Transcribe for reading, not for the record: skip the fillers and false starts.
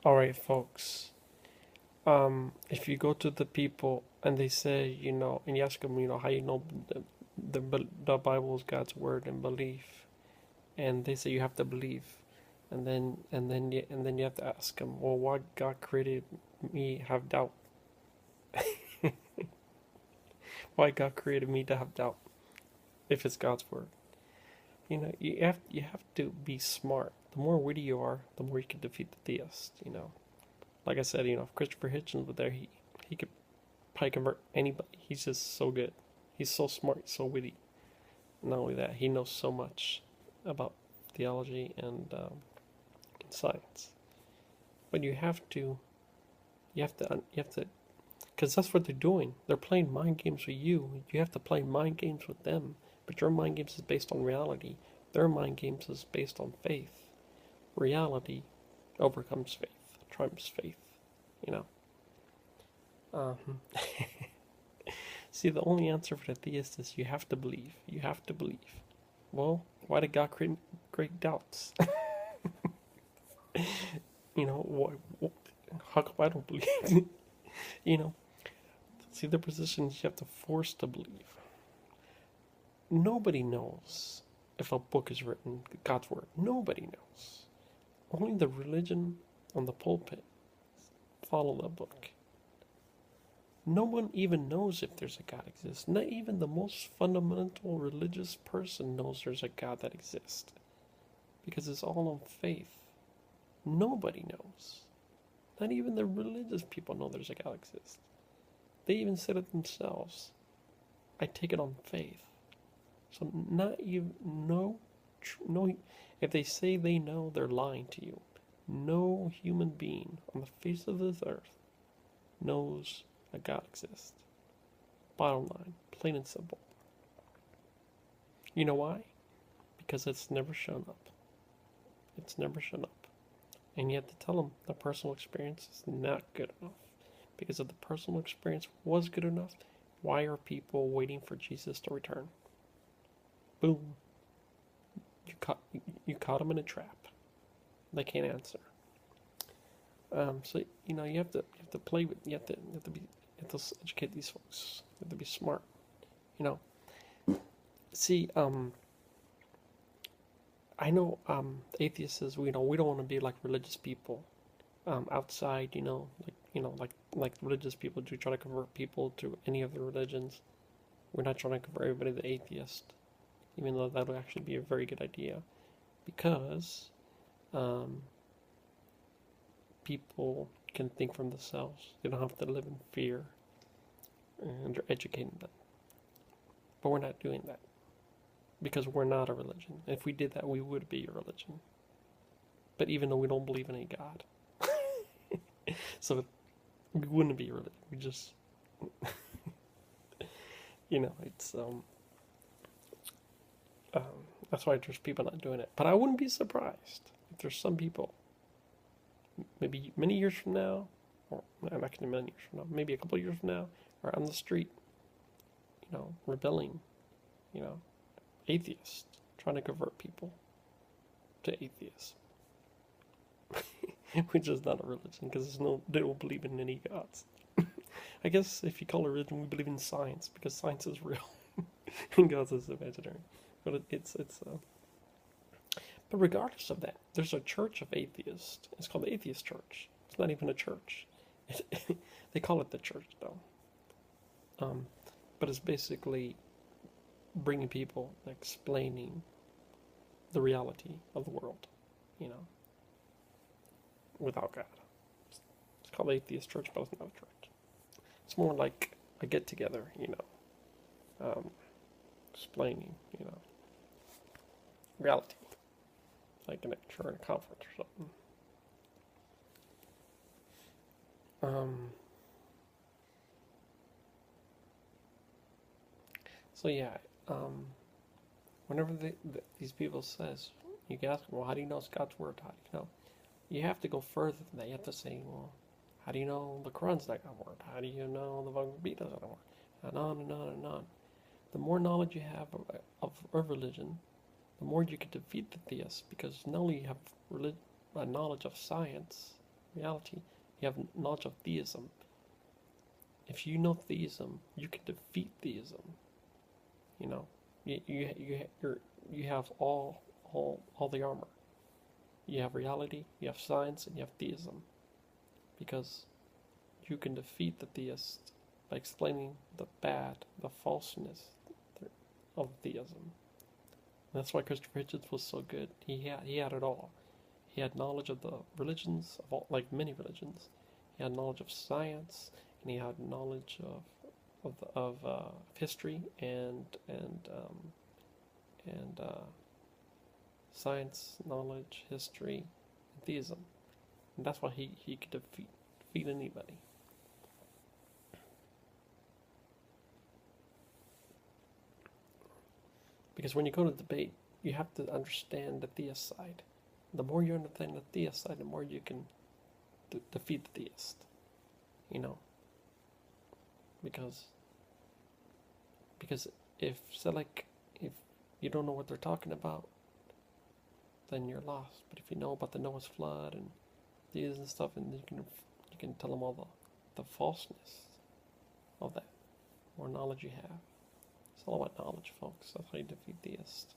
All right, folks. If you go to the people and they say, and you ask them, how you know the Bible is God's word and belief, and they say you have to believe, and then you have to ask them, well, why God created me have doubt? Why God created me to have doubt if it's God's word? You have to be smart. The more witty you are, the more you can defeat the theist. Like I said, if Christopher Hitchens was there, he could probably convert anybody. He's just so good. He's so smart, so witty. Not only that, he knows so much about theology and science. But you have to, because that's what they're doing. They're playing mind games with you. You have to play mind games with them. But your mind games is based on reality. Their mind games is based on faith. Reality overcomes faith, trumps faith. You know. Um, See, the only answer for the theist is you have to believe. You have to believe. Well, why did God create great doubts? What, how come I don't believe? you know, See, the position is you have to force to believe. Nobody knows if a book is written, God's word. Nobody knows. Only the religion on the pulpit follow the book. No one even knows if there's a God exists. Not even the most fundamental religious person knows there's a God that exists. Because it's all on faith. Nobody knows. Not even the religious people know there's a God exists. They even said it themselves. I take it on faith. So not even no, if they say they know, they're lying to you. No human being on the face of this earth knows that God exists. Bottom line, plain and simple. You know why? Because it's never shown up. It's never shown up. And you have to tell them the personal experience is not good enough. Because if the personal experience was good enough, why are people waiting for Jesus to return? Boom. You caught them in a trap. They can't answer. So you have to play with. You have to educate these folks. You have to be smart. You know. See, I know atheists is we don't want to be like religious people outside. Like religious people do try to convert people to any of the religions. We're not trying to convert everybody to atheist, even though that would actually be a very good idea, because people can think for themselves. They don't have to live in fear, and they're educating them. But we're not doing that because we're not a religion. If we did that, we would be a religion. But even though we don't believe in a God, so we wouldn't be a religion. We just, it's um, that's why there's people not doing it. But I wouldn't be surprised if there's some people, maybe many years from now, or I'm not going to many years from now, maybe a couple of years from now, are on the street, rebelling, atheists, trying to convert people to atheists, which is not a religion because they don't believe in any gods. I guess if you call it religion, we believe in science because science is real and God is imaginary. But but regardless of that, there's a church of atheists. It's called the Atheist Church. It's not even a church. They call it the church though. But it's basically bringing people, explaining the reality of the world, without God. It's called the Atheist Church, but it's not a church. It's more like a get together, explaining, reality, like in a church conference or something. So yeah, whenever these people says, you can ask them, well, how do you know it's God's word? How do you know? You have to go further than that. You have to say, well, how do you know the Quran's not God's word? How do you know the Bhagavad Gita's not God's word? And on and on and on. The more knowledge you have of religion, the more you can defeat the theists, because not only you have knowledge of science, reality. You have knowledge of theism. If you know theism, you can defeat theism. You know, you have all the armor. You have reality, you have science, and you have theism, because you can defeat the theist by explaining the bad, the falseness of theism. And that's why Christopher Hitchens was so good. He had it all. He had knowledge of the religions, of all, like many religions. He had knowledge of science, and he had knowledge of history and science, knowledge, history, and theism. And that's why he could defeat anybody. Because when you go to debate, you have to understand the theist side. The more you understand the theist side, the more you can defeat the theist. You know, because if say like if you don't know what they're talking about, then you're lost. But if you know about the Noah's flood and these and stuff, and you can tell them all the falseness of that. The more knowledge you have, it's all about knowledge, folks. That's how you defeat theists.